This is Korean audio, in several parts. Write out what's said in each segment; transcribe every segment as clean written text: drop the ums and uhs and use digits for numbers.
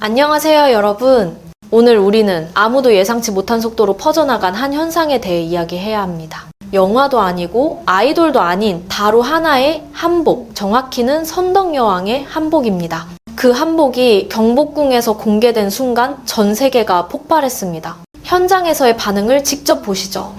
안녕하세요, 여러분. 오늘 우리는 아무도 예상치 못한 속도로 퍼져나간 한 현상에 대해 이야기해야 합니다. 영화도 아니고 아이돌도 아닌 바로 하나의 한복, 정확히는 선덕여왕의 한복입니다. 그 한복이 경복궁에서 공개된 순간 전 세계가 폭발했습니다. 현장에서의 반응을 직접 보시죠.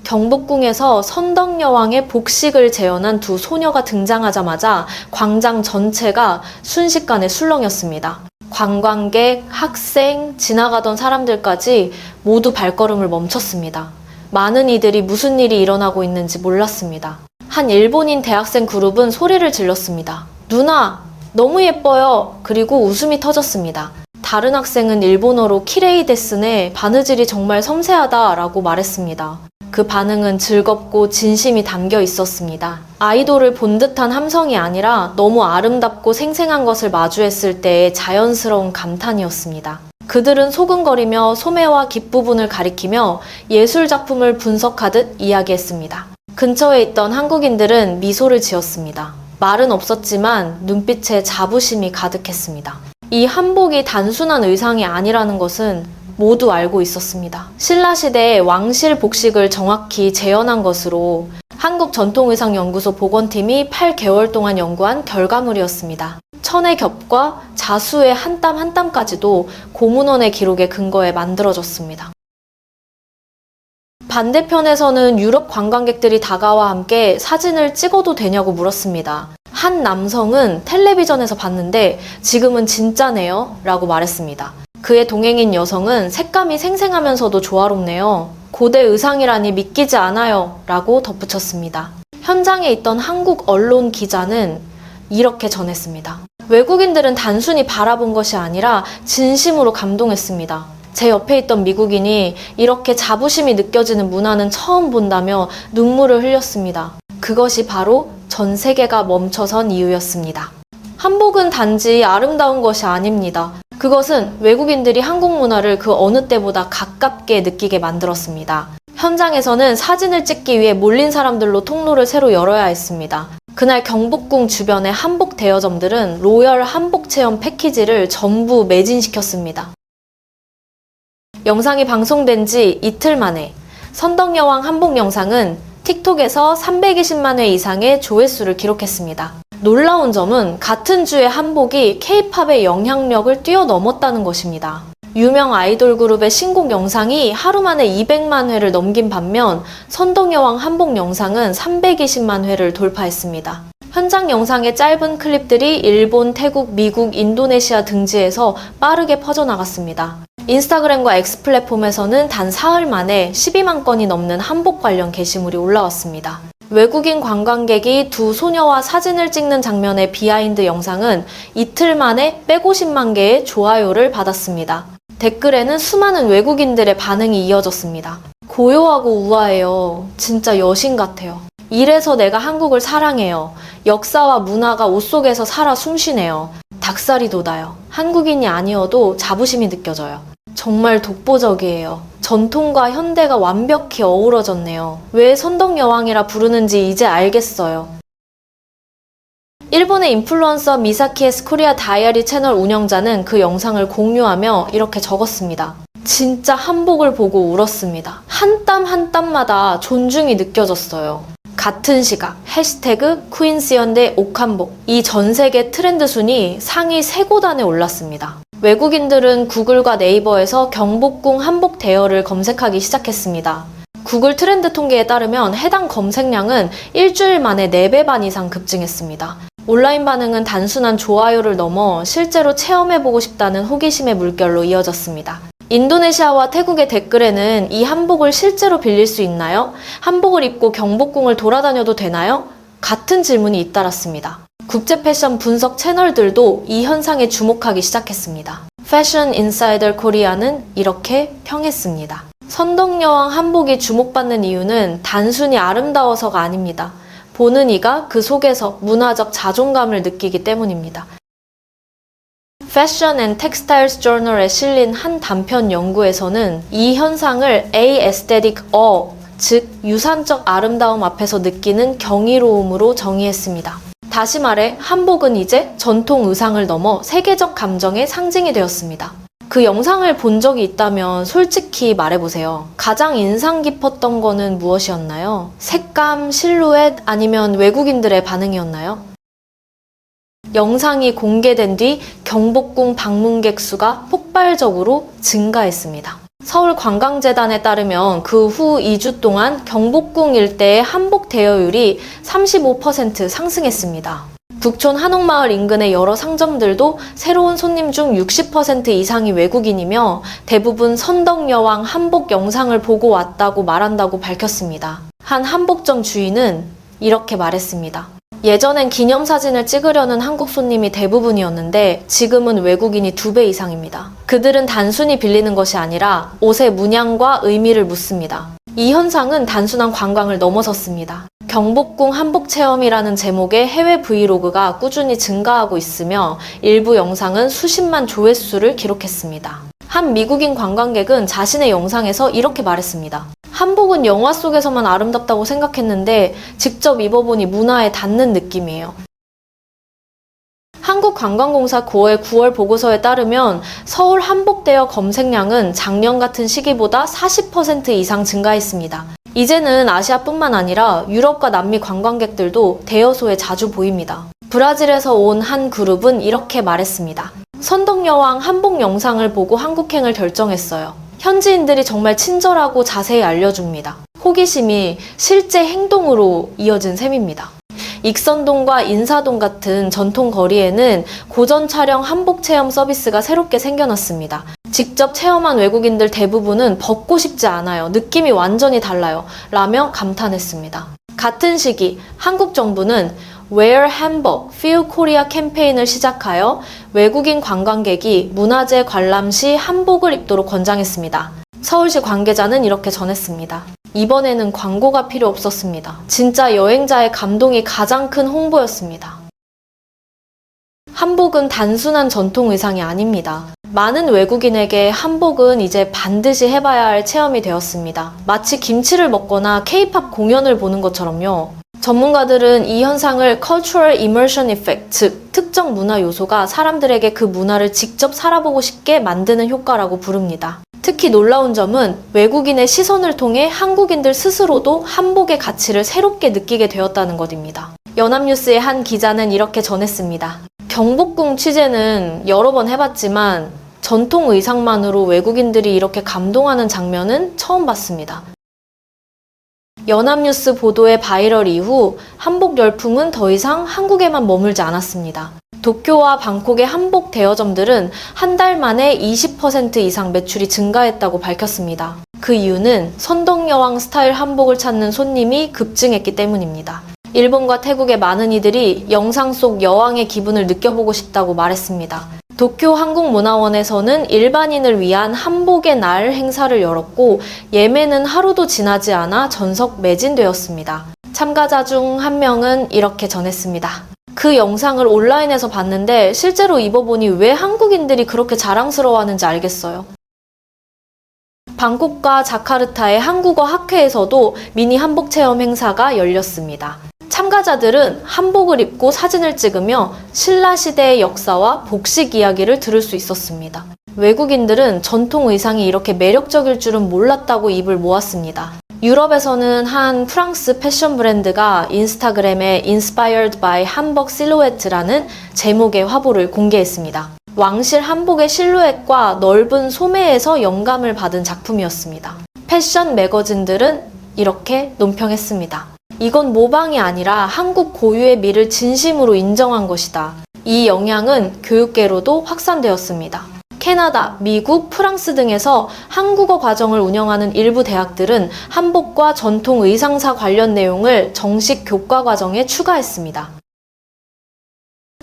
경복궁에서 선덕여왕의 복식을 재현한 두 소녀가 등장하자마자 광장 전체가 순식간에 술렁였습니다. 관광객, 학생, 지나가던 사람들까지 모두 발걸음을 멈췄습니다. 많은 이들이 무슨 일이 일어나고 있는지 몰랐습니다. 한 일본인 대학생 그룹은 소리를 질렀습니다. 누나, 너무 예뻐요. 그리고 웃음이 터졌습니다. 다른 학생은 일본어로 키레이 데스네, 바느질이 정말 섬세하다 라고 말했습니다. 그 반응은 즐겁고 진심이 담겨 있었습니다. 아이돌을 본 듯한 함성이 아니라 너무 아름답고 생생한 것을 마주했을 때의 자연스러운 감탄이었습니다. 그들은 소근거리며 소매와 깃부분을 가리키며 예술작품을 분석하듯 이야기했습니다. 근처에 있던 한국인들은 미소를 지었습니다. 말은 없었지만 눈빛에 자부심이 가득했습니다. 이 한복이 단순한 의상이 아니라는 것은 모두 알고 있었습니다. 신라시대의 왕실 복식을 정확히 재현한 것으로 한국전통의상연구소 복원팀이 8개월 동안 연구한 결과물이었습니다. 천의 겹과 자수의 한 땀 한 땀까지도 고문원의 기록에 근거해 만들어졌습니다. 반대편에서는 유럽 관광객들이 다가와 함께 사진을 찍어도 되냐고 물었습니다. 한 남성은 텔레비전에서 봤는데 지금은 진짜네요 라고 말했습니다. 그의 동행인 여성은 색감이 생생하면서도 조화롭네요. 고대 의상이라니 믿기지 않아요 라고 덧붙였습니다. 현장에 있던 한국 언론 기자는 이렇게 전했습니다. 외국인들은 단순히 바라본 것이 아니라 진심으로 감동했습니다. 제 옆에 있던 미국인이 이렇게 자부심이 느껴지는 문화는 처음 본다며 눈물을 흘렸습니다. 그것이 바로 전 세계가 멈춰선 이유였습니다. 한복은 단지 아름다운 것이 아닙니다. 그것은 외국인들이 한국 문화를 그 어느 때보다 가깝게 느끼게 만들었습니다. 현장에서는 사진을 찍기 위해 몰린 사람들로 통로를 새로 열어야 했습니다. 그날 경복궁 주변의 한복 대여점들은 로열 한복 체험 패키지를 전부 매진시켰습니다. 영상이 방송된 지 이틀 만에 선덕여왕 한복 영상은 틱톡에서 320만 회 이상의 조회수를 기록했습니다. 놀라운 점은 같은 주의 한복이 K-팝의 영향력을 뛰어넘었다는 것입니다. 유명 아이돌 그룹의 신곡 영상이 하루 만에 200만 회를 넘긴 반면 선덕여왕 한복 영상은 320만 회를 돌파했습니다. 현장 영상의 짧은 클립들이 일본, 태국, 미국, 인도네시아 등지에서 빠르게 퍼져나갔습니다. 인스타그램과 X 플랫폼에서는 단 사흘 만에 12만 건이 넘는 한복 관련 게시물이 올라왔습니다. 외국인 관광객이 두 소녀와 사진을 찍는 장면의 비하인드 영상은 이틀 만에 150만 개의 좋아요를 받았습니다. 댓글에는 수많은 외국인들의 반응이 이어졌습니다. 고요하고 우아해요. 진짜 여신 같아요. 이래서 내가 한국을 사랑해요. 역사와 문화가 옷 속에서 살아 숨쉬네요. 닭살이 돋아요. 한국인이 아니어도 자부심이 느껴져요. 정말 독보적이에요. 전통과 현대가 완벽히 어우러졌네요. 왜 선덕여왕이라 부르는지 이제 알겠어요. 일본의 인플루언서 미사키의 코리아 다이어리 채널 운영자는 그 영상을 공유하며 이렇게 적었습니다. 진짜 한복을 보고 울었습니다. 한 땀 한 땀마다 존중이 느껴졌어요. 같은 시각 해시태그 퀸스연대 옥한복, 이 전 세계 트렌드 순위 상위 3곳 올랐습니다. 외국인들은 구글과 네이버에서 경복궁 한복 대여를 검색하기 시작했습니다. 구글 트렌드 통계에 따르면 해당 검색량은 일주일 만에 4배 반 이상 급증했습니다. 온라인 반응은 단순한 좋아요를 넘어 실제로 체험해보고 싶다는 호기심의 물결로 이어졌습니다. 인도네시아와 태국의 댓글에는 이 한복을 실제로 빌릴 수 있나요? 한복을 입고 경복궁을 돌아다녀도 되나요? 같은 질문이 잇따랐습니다. 국제 패션 분석 채널들도 이 현상에 주목하기 시작했습니다. 패션 인사이더 코리아는 이렇게 평했습니다. 선덕여왕 한복이 주목받는 이유는 단순히 아름다워서가 아닙니다. 보는 이가 그 속에서 문화적 자존감을 느끼기 때문입니다. Fashion and Textiles Journal에 실린 한 단편 연구에서는 이 현상을 A Aesthetic Awe, 즉 유산적 아름다움 앞에서 느끼는 경이로움으로 정의했습니다. 다시 말해 한복은 이제 전통 의상을 넘어 세계적 감정의 상징이 되었습니다. 그 영상을 본 적이 있다면 솔직히 말해보세요. 가장 인상 깊었던 거는 무엇이었나요? 색감, 실루엣, 아니면 외국인들의 반응이었나요? 영상이 공개된 뒤 경복궁 방문객 수가 폭발적으로 증가했습니다. 서울관광재단에 따르면 그 후 2주 동안 경복궁 일대의 한복 대여율이 35% 상승했습니다. 북촌 한옥마을 인근의 여러 상점들도 새로운 손님 중 60% 이상이 외국인이며 대부분 선덕여왕 한복 영상을 보고 왔다고 말한다고 밝혔습니다. 한 한복점 주인은 이렇게 말했습니다. 예전엔 기념사진을 찍으려는 한국 손님이 대부분이었는데 지금은 외국인이 2배 이상입니다. 그들은 단순히 빌리는 것이 아니라 옷의 문양과 의미를 묻습니다. 이 현상은 단순한 관광을 넘어섰습니다. 경복궁 한복체험이라는 제목의 해외 브이로그가 꾸준히 증가하고 있으며 일부 영상은 수십만 조회수를 기록했습니다. 한 미국인 관광객은 자신의 영상에서 이렇게 말했습니다. 한복은 영화 속에서만 아름답다고 생각했는데 직접 입어보니 문화에 닿는 느낌이에요. 한국관광공사 9월 9월 보고서에 따르면 서울 한복대여 검색량은 작년 같은 시기보다 40% 이상 증가했습니다. 이제는 아시아뿐만 아니라 유럽과 남미 관광객들도 대여소에 자주 보입니다. 브라질에서 온 한 그룹은 이렇게 말했습니다. 선덕여왕 한복 영상을 보고 한국행을 결정했어요. 현지인들이 정말 친절하고 자세히 알려줍니다. 호기심이 실제 행동으로 이어진 셈입니다. 익선동과 인사동 같은 전통 거리에는 고전 촬영 한복 체험 서비스가 새롭게 생겨났습니다. 직접 체험한 외국인들 대부분은 벗고 싶지 않아요. 느낌이 완전히 달라요. 라며 감탄했습니다. 같은 시기 한국 정부는 Wear 한복, Feel Korea 캠페인을 시작하여 외국인 관광객이 문화재 관람 시 한복을 입도록 권장했습니다. 서울시 관계자는 이렇게 전했습니다. 이번에는 광고가 필요 없었습니다. 진짜 여행자의 감동이 가장 큰 홍보였습니다. 한복은 단순한 전통 의상이 아닙니다. 많은 외국인에게 한복은 이제 반드시 해봐야 할 체험이 되었습니다. 마치 김치를 먹거나 K-팝 공연을 보는 것처럼요. 전문가들은 이 현상을 Cultural Immersion Effect, 즉 특정 문화 요소가 사람들에게 그 문화를 직접 살아보고 싶게 만드는 효과라고 부릅니다. 특히 놀라운 점은 외국인의 시선을 통해 한국인들 스스로도 한복의 가치를 새롭게 느끼게 되었다는 것입니다. 연합뉴스의 한 기자는 이렇게 전했습니다. 경복궁 취재는 여러 번 해봤지만 전통 의상만으로 외국인들이 이렇게 감동하는 장면은 처음 봤습니다. 연합뉴스 보도의 바이럴 이후 한복 열풍은 더 이상 한국에만 머물지 않았습니다. 도쿄와 방콕의 한복 대여점들은 한 달 만에 20% 이상 매출이 증가했다고 밝혔습니다. 그 이유는 선덕여왕 스타일 한복을 찾는 손님이 급증했기 때문입니다. 일본과 태국의 많은 이들이 영상 속 여왕의 기분을 느껴보고 싶다고 말했습니다. 도쿄 한국문화원에서는 일반인을 위한 한복의 날 행사를 열었고 예매는 하루도 지나지 않아 전석 매진되었습니다. 참가자 중 한 명은 이렇게 전했습니다. 그 영상을 온라인에서 봤는데 실제로 입어보니 왜 한국인들이 그렇게 자랑스러워하는지 알겠어요. 방콕과 자카르타의 한국어 학회에서도 미니 한복 체험 행사가 열렸습니다. 참가자들은 한복을 입고 사진을 찍으며 신라시대의 역사와 복식 이야기를 들을 수 있었습니다. 외국인들은 전통 의상이 이렇게 매력적일 줄은 몰랐다고 입을 모았습니다. 유럽에서는 한 프랑스 패션 브랜드가 인스타그램에 Inspired by 한복 실루엣라는 제목의 화보를 공개했습니다. 왕실 한복의 실루엣과 넓은 소매에서 영감을 받은 작품이었습니다. 패션 매거진들은 이렇게 논평했습니다. 이건 모방이 아니라 한국 고유의 미를 진심으로 인정한 것이다. 이 영향은 교육계로도 확산되었습니다. 캐나다, 미국, 프랑스 등에서 한국어 과정을 운영하는 일부 대학들은 한복과 전통 의상사 관련 내용을 정식 교과 과정에 추가했습니다.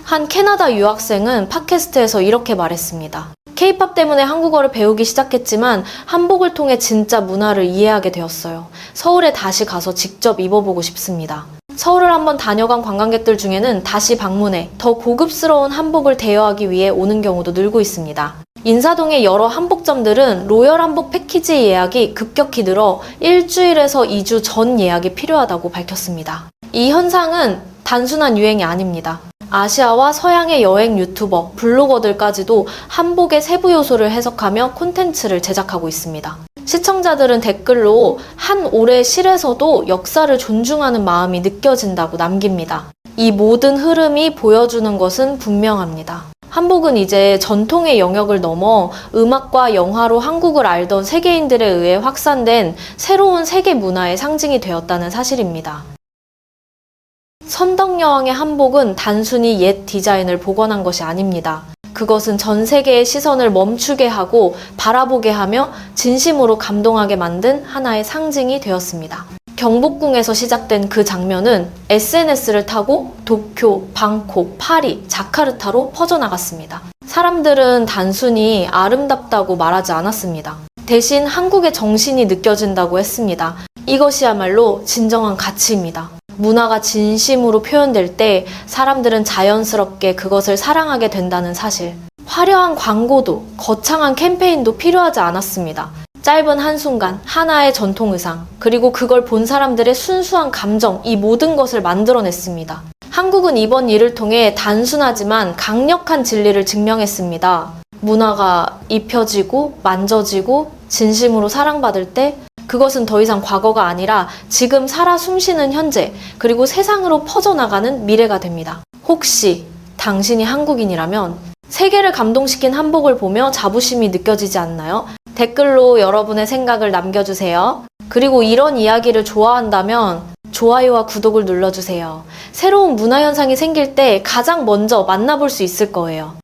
한 캐나다 유학생은 팟캐스트에서 이렇게 말했습니다. K-팝 때문에 한국어를 배우기 시작했지만 한복을 통해 진짜 문화를 이해하게 되었어요. 서울에 다시 가서 직접 입어보고 싶습니다. 서울을 한번 다녀간 관광객들 중에는 다시 방문해 더 고급스러운 한복을 대여하기 위해 오는 경우도 늘고 있습니다. 인사동의 여러 한복점들은 로열 한복 패키지 예약이 급격히 늘어 일주일에서 2주 전 예약이 필요하다고 밝혔습니다. 이 현상은 단순한 유행이 아닙니다. 아시아와 서양의 여행 유튜버, 블로거들까지도 한복의 세부 요소를 해석하며 콘텐츠를 제작하고 있습니다. 시청자들은 댓글로 한 올의 실에서도 역사를 존중하는 마음이 느껴진다고 남깁니다. 이 모든 흐름이 보여주는 것은 분명합니다. 한복은 이제 전통의 영역을 넘어 음악과 영화로 한국을 알던 세계인들에 의해 확산된 새로운 세계 문화의 상징이 되었다는 사실입니다. 선덕여왕의 한복은 단순히 옛 디자인을 복원한 것이 아닙니다. 그것은 전 세계의 시선을 멈추게 하고 바라보게 하며 진심으로 감동하게 만든 하나의 상징이 되었습니다. 경복궁에서 시작된 그 장면은 SNS를 타고 도쿄, 방콕, 파리, 자카르타로 퍼져나갔습니다. 사람들은 단순히 아름답다고 말하지 않았습니다. 대신 한국의 정신이 느껴진다고 했습니다. 이것이야말로 진정한 가치입니다. 문화가 진심으로 표현될 때 사람들은 자연스럽게 그것을 사랑하게 된다는 사실. 화려한 광고도 거창한 캠페인도 필요하지 않았습니다. 짧은 한순간, 하나의 전통 의상, 그리고 그걸 본 사람들의 순수한 감정, 이 모든 것을 만들어냈습니다. 한국은 이번 일을 통해 단순하지만 강력한 진리를 증명했습니다. 문화가 입혀지고 만져지고 진심으로 사랑받을 때 그것은 더 이상 과거가 아니라 지금 살아 숨쉬는 현재, 그리고 세상으로 퍼져나가는 미래가 됩니다. 혹시 당신이 한국인이라면 세계를 감동시킨 한복을 보며 자부심이 느껴지지 않나요? 댓글로 여러분의 생각을 남겨주세요. 그리고 이런 이야기를 좋아한다면 좋아요와 구독을 눌러주세요. 새로운 문화 현상이 생길 때 가장 먼저 만나볼 수 있을 거예요.